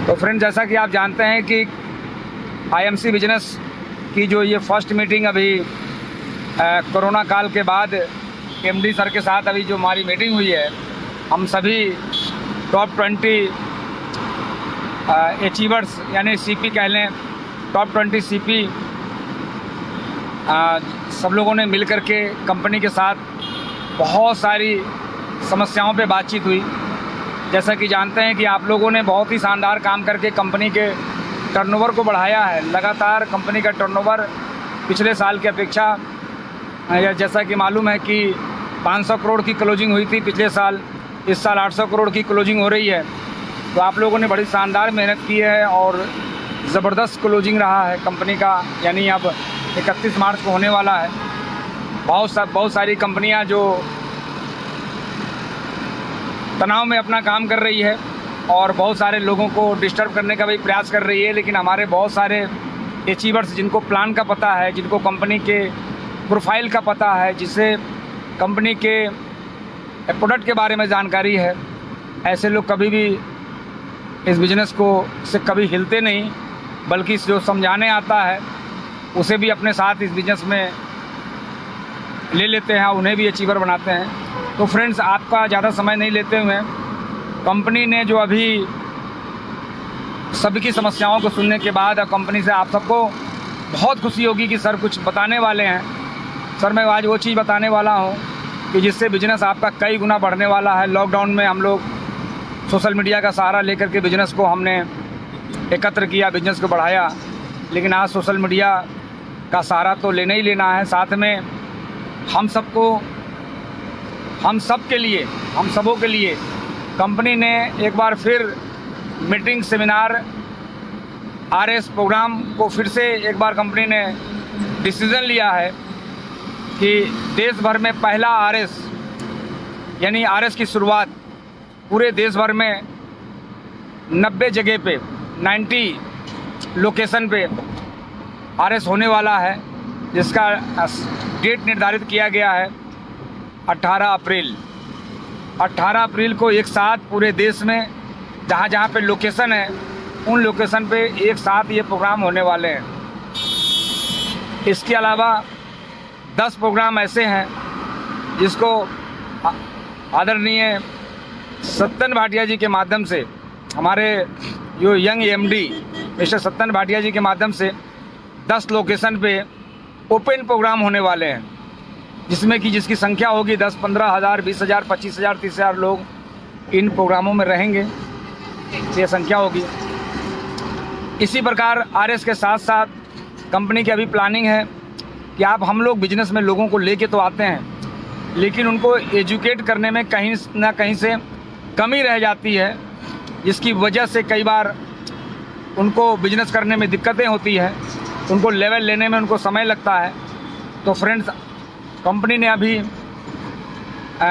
तो फ्रेंड, जैसा कि आप जानते हैं कि आईएमसी बिजनेस की जो ये फर्स्ट मीटिंग अभी कोरोना काल के बाद एमडी सर के साथ अभी जो हमारी मीटिंग हुई है, हम सभी टॉप 20 अचीवर्स यानी सीपी कह लें, टॉप 20 सीपी सब लोगों ने मिल कर के कंपनी के साथ बहुत सारी समस्याओं पे बातचीत हुई। जैसा कि जानते हैं कि आप लोगों ने बहुत ही शानदार काम करके कंपनी के टर्नओवर को बढ़ाया है। लगातार कंपनी का टर्नओवर पिछले साल की अपेक्षा, जैसा कि मालूम है कि 500 करोड़ की क्लोजिंग हुई थी पिछले साल, इस साल 800 करोड़ की क्लोजिंग हो रही है। तो आप लोगों ने बड़ी शानदार मेहनत की है और ज़बरदस्त क्लोजिंग रहा है कंपनी का, यानी अब 31 मार्च को होने वाला है। बहुत सारी कंपनियां जो तनाव में अपना काम कर रही है और बहुत सारे लोगों को डिस्टर्ब करने का भी प्रयास कर रही है, लेकिन हमारे बहुत सारे अचीवर्स जिनको प्लान का पता है, जिनको कंपनी के प्रोफाइल का पता है, जिसे कंपनी के प्रोडक्ट के बारे में जानकारी है, ऐसे लोग कभी भी इस बिज़नेस को से कभी हिलते नहीं, बल्कि जो समझाने आता है उसे भी अपने साथ इस बिज़नेस में ले लेते हैं, उन्हें भी अचीवर बनाते हैं। तो फ्रेंड्स, आपका ज़्यादा समय नहीं लेते हुए कंपनी ने जो अभी सभी की समस्याओं को सुनने के बाद कंपनी से आप सबको बहुत खुशी होगी कि सर कुछ बताने वाले हैं। सर, मैं आज वो चीज़ बताने वाला हूँ कि जिससे बिज़नेस आपका कई गुना बढ़ने वाला है। लॉकडाउन में हम लोग सोशल मीडिया का सहारा लेकर के बिज़नेस को हमने एकत्र किया, बिज़नेस को बढ़ाया, लेकिन आज सोशल मीडिया का सहारा तो लेना ही लेना है। साथ में हम सबों के लिए कंपनी ने एक बार फिर मीटिंग, सेमिनार, आरएस प्रोग्राम को फिर से एक बार कंपनी ने डिसीज़न लिया है कि देश भर में पहला आरएस यानी आरएस की शुरुआत पूरे देश भर में 90 जगह पे 90 लोकेशन पे आरएस होने वाला है, जिसका डेट निर्धारित किया गया है 18 अप्रैल को एक साथ पूरे देश में जहाँ पे लोकेशन है, उन लोकेशन पे एक साथ ये प्रोग्राम होने वाले हैं। इसके अलावा 10 प्रोग्राम ऐसे हैं जिसको आदरणीय सत्तन भाटिया जी के माध्यम से, हमारे जो यंग एमडी मिस्टर सत्तन भाटिया जी के माध्यम से 10 लोकेशन पे ओपन प्रोग्राम होने वाले हैं, जिसमें कि जिसकी संख्या होगी 10-15 हज़ार, 20 हज़ार, 25 हज़ार, 30 हज़ार लोग इन प्रोग्रामों में रहेंगे, ये संख्या होगी। इसी प्रकार आरएस के साथ साथ कंपनी की अभी प्लानिंग है कि हम लोग बिजनेस में लोगों को लेके तो आते हैं, लेकिन उनको एजुकेट करने में कहीं ना कहीं से कमी रह जाती है, जिसकी वजह से कई बार उनको बिजनेस करने में दिक्कतें होती हैं, उनको लेवल लेने में उनको समय लगता है। तो फ्रेंड्स, कंपनी ने अभी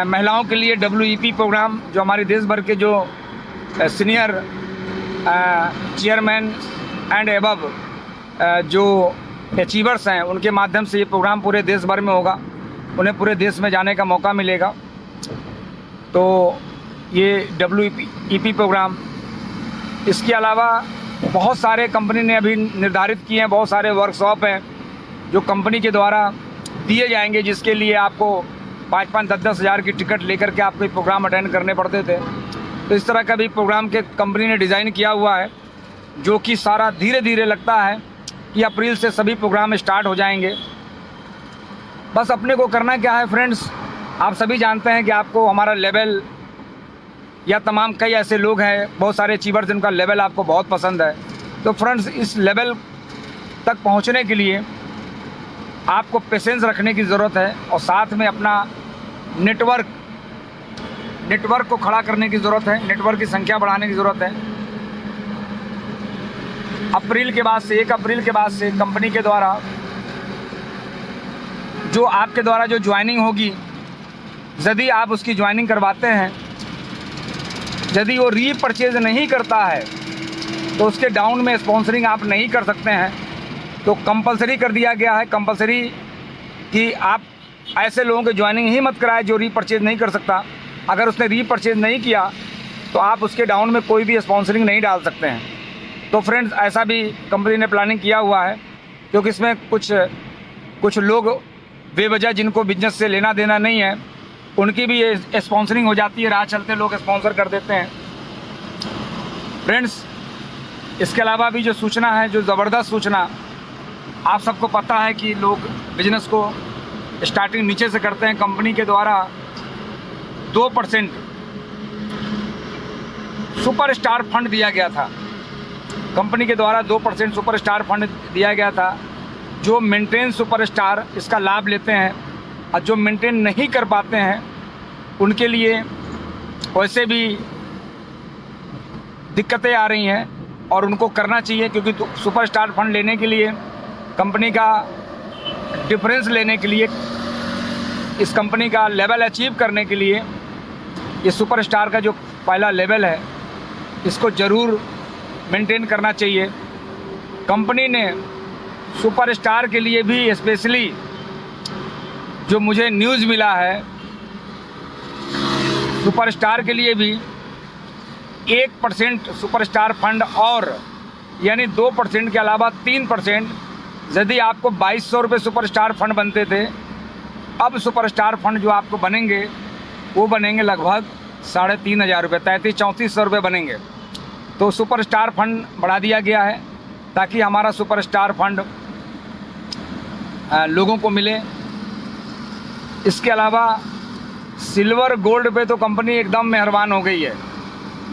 महिलाओं के लिए WEP प्रोग्राम, जो हमारे देश भर के जो सीनियर चेयरमैन एंड एबव जो अचीवर्स हैं, उनके माध्यम से ये प्रोग्राम पूरे देश भर में होगा, उन्हें पूरे देश में जाने का मौका मिलेगा। तो ये WEP प्रोग्राम, इसके अलावा बहुत सारे कंपनी ने अभी निर्धारित किए हैं, बहुत सारे वर्कशॉप हैं जो कंपनी के द्वारा दिए जाएंगे, जिसके लिए आपको 5-5, 10-10 हज़ार की टिकट लेकर के आपको प्रोग्राम अटेंड करने पड़ते थे। तो इस तरह का भी प्रोग्राम के कंपनी ने डिज़ाइन किया हुआ है, जो कि सारा धीरे धीरे लगता है कि अप्रैल से सभी प्रोग्राम स्टार्ट हो जाएंगे। बस अपने को करना क्या है फ्रेंड्स, आप सभी जानते हैं कि आपको हमारा लेवल या तमाम कई ऐसे लोग हैं, बहुत सारे अचीवर्स जिनका लेवल आपको बहुत पसंद है। तो फ्रेंड्स, इस लेवल तक पहुंचने के लिए आपको पेशेंस रखने की ज़रूरत है और साथ में अपना नेटवर्क को खड़ा करने की ज़रूरत है, नेटवर्क की संख्या बढ़ाने की ज़रूरत है। 1 अप्रैल के बाद से कंपनी के द्वारा जो आपके द्वारा जो ज्वाइनिंग होगी, यदि आप उसकी ज्वाइनिंग करवाते हैं, यदि वो रीपरचेज नहीं करता है तो उसके डाउन में स्पॉन्सरिंग आप नहीं कर सकते हैं। तो कंपलसरी कर दिया गया है, कंपलसरी कि आप ऐसे लोगों के ज्वाइनिंग ही मत कराएं जो रीपरचेज नहीं कर सकता। अगर उसने रीपरचेज नहीं किया तो आप उसके डाउन में कोई भी स्पॉन्सरिंग नहीं डाल सकते हैं। तो फ्रेंड्स ऐसा भी कंपनी ने प्लानिंग किया हुआ है, क्योंकि इसमें कुछ लोग बेवजह जिनको बिजनेस से लेना देना नहीं है, उनकी भी ये स्पॉन्सरिंग हो जाती है, राह चलते लोग स्पॉन्सर कर देते हैं। फ्रेंड्स इसके अलावा भी जो सूचना है, जो ज़बरदस्त सूचना, आप सबको पता है कि लोग बिजनेस को स्टार्टिंग नीचे से करते हैं। कंपनी के द्वारा 2% सुपर स्टार फंड दिया गया था। कंपनी के द्वारा 2% सुपर स्टार फंड दिया गया था। जो मेंटेन सुपर स्टार इसका लाभ लेते हैं और जो मेंटेन नहीं कर पाते हैं उनके लिए वैसे भी दिक्कतें आ रही हैं और उनको करना चाहिए, क्योंकि सुपर स्टार फंड लेने के लिए, कंपनी का डिफरेंस लेने के लिए, इस कंपनी का लेवल अचीव करने के लिए, ये सुपर स्टार का जो पहला लेवल है इसको ज़रूर मेंटेन करना चाहिए। कंपनी ने सुपर स्टार के लिए भी स्पेशली जो मुझे न्यूज़ मिला है, सुपर स्टार के लिए भी 1% सुपर स्टार फंड और यानी 2% के अलावा 3%, यदि आपको 2200 रुपये सुपर स्टार फंड बनते थे, अब सुपर स्टार फंड जो आपको बनेंगे वो बनेंगे लगभग 3500 रुपये, 3300-3400 रुपये बनेंगे। तो सुपर स्टार फंड बढ़ा दिया गया है ताकि हमारा सुपर स्टार फंड लोगों को मिले। इसके अलावा सिल्वर गोल्ड पे तो कंपनी एकदम मेहरबान हो गई है।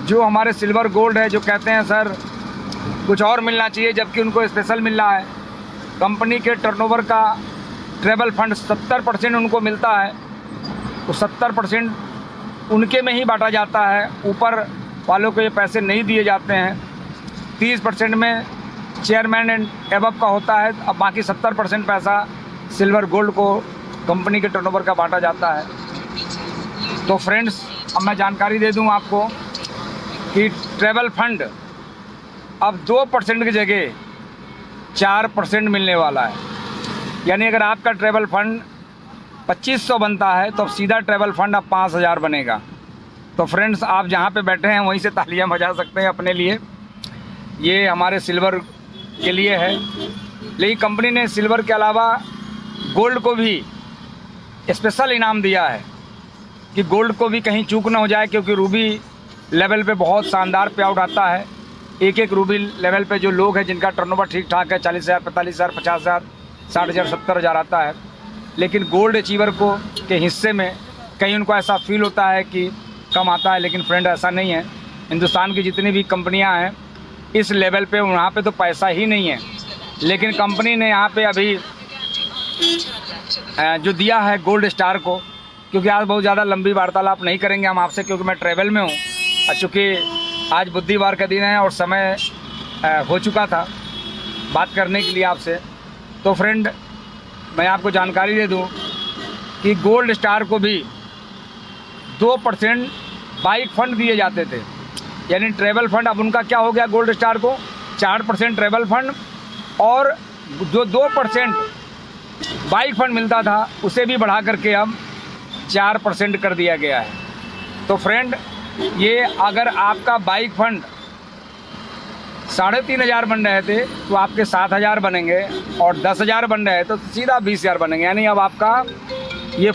जो हमारे सिल्वर गोल्ड है, जो कहते हैं सर कुछ और मिलना चाहिए, जबकि उनको स्पेशल मिल रहा है। कंपनी के टर्नओवर का ट्रैवल फंड 70% उनको मिलता है, तो 70% उनके में ही बांटा जाता है, ऊपर वालों को ये पैसे नहीं दिए जाते हैं। 30% में चेयरमैन एंड एबव का होता है, अब बाकी 70% पैसा सिल्वर गोल्ड को कंपनी के टर्नओवर का बांटा जाता है। तो फ्रेंड्स अब मैं जानकारी दे दूं आपको कि ट्रैवल फंड अब 2% की जगह 4% मिलने वाला है। यानी अगर आपका ट्रैवल फंड 2500 बनता है तो अब सीधा ट्रैवल फंड अब 5000 बनेगा। तो फ्रेंड्स आप जहाँ पे बैठे हैं वहीं से तालियां बजा सकते हैं अपने लिए। ये हमारे सिल्वर के लिए है, लेकिन कंपनी ने सिल्वर के अलावा गोल्ड को भी स्पेशल इनाम दिया है कि गोल्ड को भी कहीं चूक ना हो जाए, क्योंकि रूबी लेवल पे बहुत शानदार पे आउट आता है। एक रूबी लेवल पे जो लोग हैं जिनका टर्नओवर ठीक ठाक है, 40,000, 45,000, 50,000, 60,000, 70,000 आता है, लेकिन गोल्ड अचीवर को के हिस्से में कहीं उनको ऐसा फील होता है कि कम आता है। लेकिन फ्रेंड ऐसा नहीं है। हिंदुस्तान की जितनी भी कंपनियां हैं इस लेवल पे, वहाँ पे तो पैसा ही नहीं है, लेकिन कंपनी ने यहाँ पे अभी जो दिया है गोल्ड स्टार को, क्योंकि आज बहुत ज़्यादा लंबी वार्तालाप नहीं करेंगे हम आपसे, क्योंकि मैं ट्रैवल में हूँ और चूँकि आज बुधवार का दिन है और समय हो चुका था बात करने के लिए आपसे। तो फ्रेंड मैं आपको जानकारी दे दूं कि गोल्ड स्टार को भी 2% बाइक फंड दिए जाते थे। यानी ट्रैवल फंड अब उनका क्या हो गया, गोल्ड स्टार को 4% ट्रैवल फंड और जो 2% बाइक फंड मिलता था उसे भी बढ़ा करके अब 4% कर दिया गया है। तो फ्रेंड ये अगर आपका बाइक फंड 3,500 बन रहे थे तो आपके 7,000 बनेंगे, और 10,000 बन रहे तो सीधा 20,000 बनेंगे। यानी अब आपका ये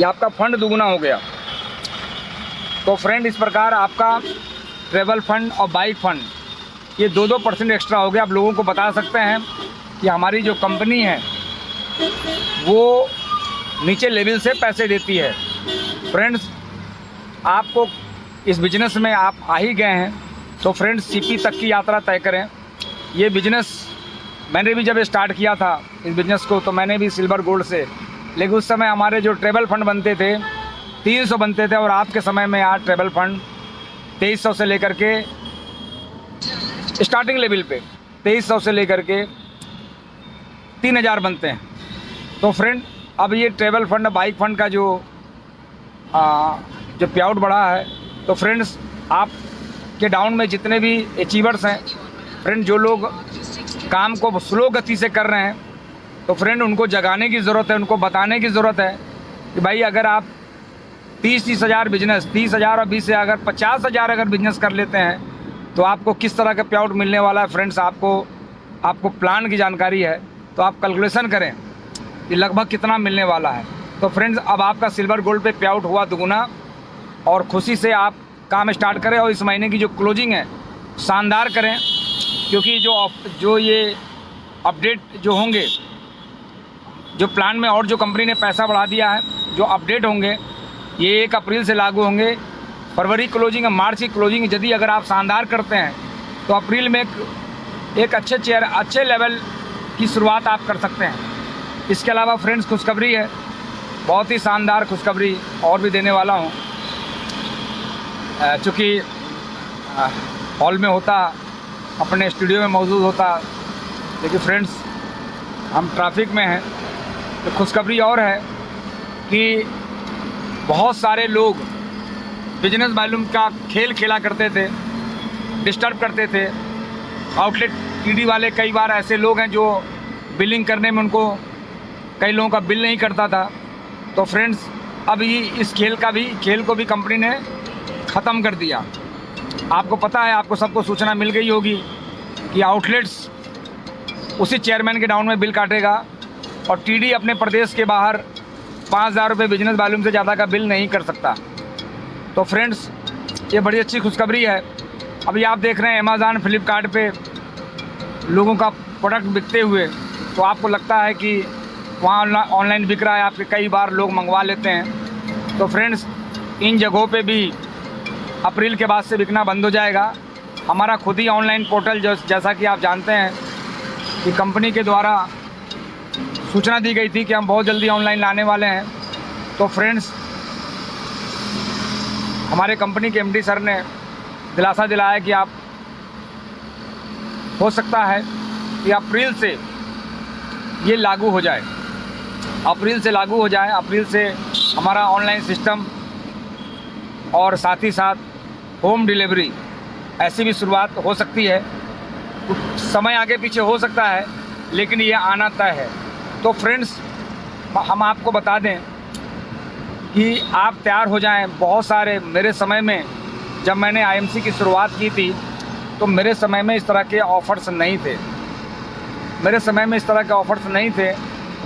आपका फंड दुगुना हो गया। तो फ्रेंड इस प्रकार आपका ट्रैवल फंड और बाइक फंड ये 2% एक्स्ट्रा हो गया। आप लोगों को बता सकते हैं कि हमारी जो कंपनी है वो नीचे लेवल से पैसे देती है। फ्रेंड्स आपको इस बिज़नेस में आप आ ही गए हैं तो फ्रेंड्स सीपी तक की यात्रा तय करें। ये बिज़नेस मैंने भी जब स्टार्ट किया था इस बिज़नेस को, तो मैंने भी सिल्वर गोल्ड से, लेकिन उस समय हमारे जो ट्रैवल फंड बनते थे 300 बनते थे, और आज के समय में आज ट्रैवल फंड 2300 से लेकर के स्टार्टिंग लेवल पे 2300 से लेकर के 3,000 बनते हैं। तो फ्रेंड अब ये ट्रैवल फंड बाइक फंड का जो पे आउट बढ़ा है, तो फ्रेंड्स आप के डाउन में जितने भी अचीवर्स हैं, फ्रेंड जो लोग काम को स्लो गति से कर रहे हैं, तो फ्रेंड उनको जगाने की ज़रूरत है, उनको बताने की ज़रूरत है कि भाई अगर आप 30,000 बिजनेस, 30,000 और 20,000 अगर 50,000 अगर बिजनेस कर लेते हैं तो आपको किस तरह का पे आउट मिलने वाला है फ्रेंड्स, आपको प्लान की जानकारी है तो आप कैलकुलेशन करें कि लगभग कितना मिलने वाला है। तो फ्रेंड्स अब आपका सिल्वर गोल्ड पे पे आउट हुआ दुगुना, और खुशी से आप काम स्टार्ट करें और इस महीने की जो क्लोजिंग है शानदार करें, क्योंकि जो ये अपडेट जो होंगे, जो प्लान में और जो कंपनी ने पैसा बढ़ा दिया है, जो अपडेट होंगे ये 1 अप्रैल से लागू होंगे। फरवरी क्लोजिंग, मार्च की क्लोजिंग यदि अगर आप शानदार करते हैं तो अप्रैल में एक अच्छे लेवल की शुरुआत आप कर सकते हैं। इसके अलावा फ्रेंड्स खुशखबरी है, बहुत ही शानदार खुशखबरी और भी देने वाला हूँ। चूँकि हॉल में होता, अपने स्टूडियो में मौजूद होता, लेकिन फ्रेंड्स हम ट्रैफिक में हैं। तो खुशखबरी और है कि बहुत सारे लोग बिजनेस वॉल्यूम का खेल खेला करते थे, डिस्टर्ब करते थे। आउटलेट टीडी वाले कई बार ऐसे लोग हैं जो बिलिंग करने में उनको कई लोगों का बिल नहीं करता था। तो फ्रेंड्स अब ये इस खेल को भी कंपनी ने ख़त्म कर दिया। आपको पता है, आपको सबको सूचना मिल गई होगी कि आउटलेट्स उसी चेयरमैन के डाउन में बिल काटेगा और टीडी अपने प्रदेश के बाहर 5,000 रुपये बिजनेस वॉल्यूम से ज़्यादा का बिल नहीं कर सकता। तो फ्रेंड्स ये बड़ी अच्छी खुशखबरी है। अभी आप देख रहे हैं अमेज़ॉन, फ्लिपकार्ट पे लोगों का प्रोडक्ट बिकते हुए, तो आपको लगता है कि वहाँ ऑनलाइन बिक रहा है, आपके कई बार लोग मंगवा लेते हैं। तो फ्रेंड्स इन जगहों पे भी अप्रैल के बाद से बिकना बंद हो जाएगा। हमारा खुद ही ऑनलाइन पोर्टल जैसा कि आप जानते हैं कि कंपनी के द्वारा सूचना दी गई थी कि हम बहुत जल्दी ऑनलाइन लाने वाले हैं। तो फ्रेंड्स हमारे कंपनी के एमडी सर ने दिलासा दिलाया कि आप हो सकता है कि अप्रैल से ये लागू हो जाए, अप्रैल से हमारा ऑनलाइन सिस्टम और साथ ही साथ होम डिलीवरी ऐसी भी शुरुआत हो सकती है। कुछ समय आगे पीछे हो सकता है, लेकिन ये आना तय है। तो फ्रेंड्स हम आपको बता दें कि आप तैयार हो जाएं। बहुत सारे मेरे समय में जब मैंने आईएमसी की शुरुआत की थी तो मेरे समय में इस तरह के ऑफ़र्स नहीं थे।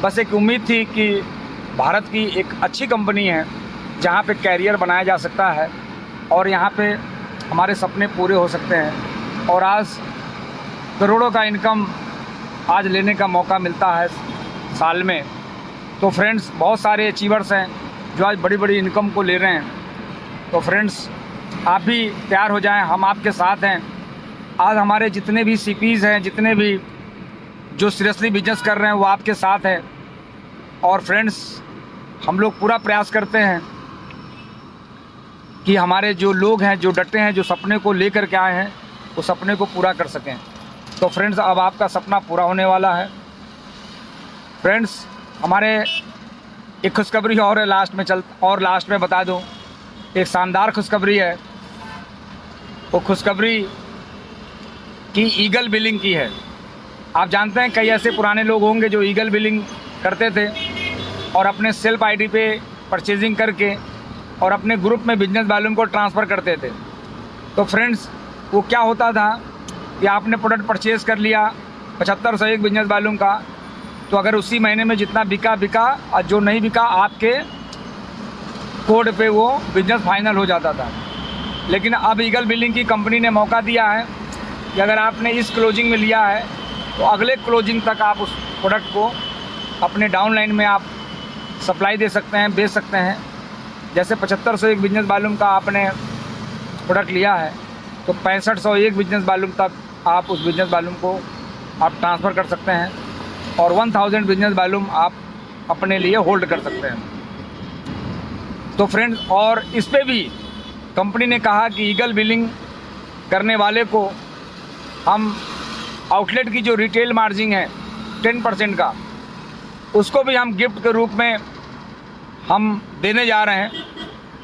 बस एक उम्मीद थी कि भारत की एक अच्छी कंपनी है जहाँ पे कैरियर बनाया जा सकता है और यहाँ पे हमारे सपने पूरे हो सकते हैं। और आज करोड़ों का इनकम आज लेने का मौका मिलता है साल में। तो फ्रेंड्स बहुत सारे अचीवर्स हैं जो आज बड़ी बड़ी इनकम को ले रहे हैं। तो फ्रेंड्स आप भी तैयार हो जाएं, हम आपके साथ हैं। आज हमारे जितने भी सीपीज़ हैं, जितने भी जो सीरियसली बिजनेस कर रहे हैं वो आपके साथ हैं। और फ्रेंड्स हम लोग पूरा प्रयास करते हैं कि हमारे जो लोग हैं, जो डटे हैं, जो सपने को लेकर के आए हैं, वो सपने को पूरा कर सकें। तो फ्रेंड्स अब आपका सपना पूरा होने वाला है। फ्रेंड्स हमारे एक खुशखबरी और है, लास्ट में बता दूं, एक शानदार खुशखबरी है। वो खुशखबरी की ईगल बिलिंग की है। आप जानते हैं कई ऐसे पुराने लोग होंगे जो ईगल बिलिंग करते थे और अपने सेल्फ आईडी पे परचेजिंग करके और अपने ग्रुप में बिजनेस वॉल्यूम को ट्रांसफ़र करते थे। तो फ्रेंड्स वो क्या होता था कि आपने प्रोडक्ट परचेज़ कर लिया 7500 एक बिजनेस वॉल्यूम का, तो अगर उसी महीने में जितना बिका और जो नहीं बिका आपके कोड पे वो बिजनेस फाइनल हो जाता था। लेकिन अब ईगल बिलिंग की कंपनी ने मौका दिया है कि अगर आपने इस क्लोजिंग में लिया है तो अगले क्लोजिंग तक आप उस प्रोडक्ट को अपने डाउनलाइन में आप सप्लाई दे सकते हैं, बेच सकते हैं। जैसे 7500 एक बिजनेस वॉल्यूम का आपने प्रोडक्ट लिया है तो 6500 एक बिजनेस वॉल्यूम तक आप उस बिजनेस वॉल्यूम को आप ट्रांसफ़र कर सकते हैं और 1000 बिजनेस वॉल्यूम आप अपने लिए होल्ड कर सकते हैं। तो फ्रेंड्स और इस पे भी कंपनी ने कहा कि ईगल बिलिंग करने वाले को हम आउटलेट की जो रिटेल मार्जिन है 10% का, उसको भी हम गिफ्ट के रूप में हम देने जा रहे हैं।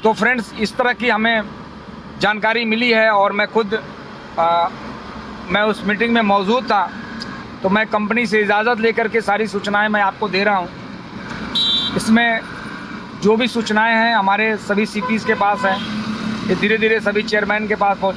तो फ्रेंड्स इस तरह की हमें जानकारी मिली है और मैं खुद मैं उस मीटिंग में मौजूद था, तो मैं कंपनी से इजाज़त लेकर के सारी सूचनाएं मैं आपको दे रहा हूं। इसमें जो भी सूचनाएं हैं हमारे सभी सीपीज़ के पास हैं, ये धीरे धीरे सभी चेयरमैन के पास पहुँच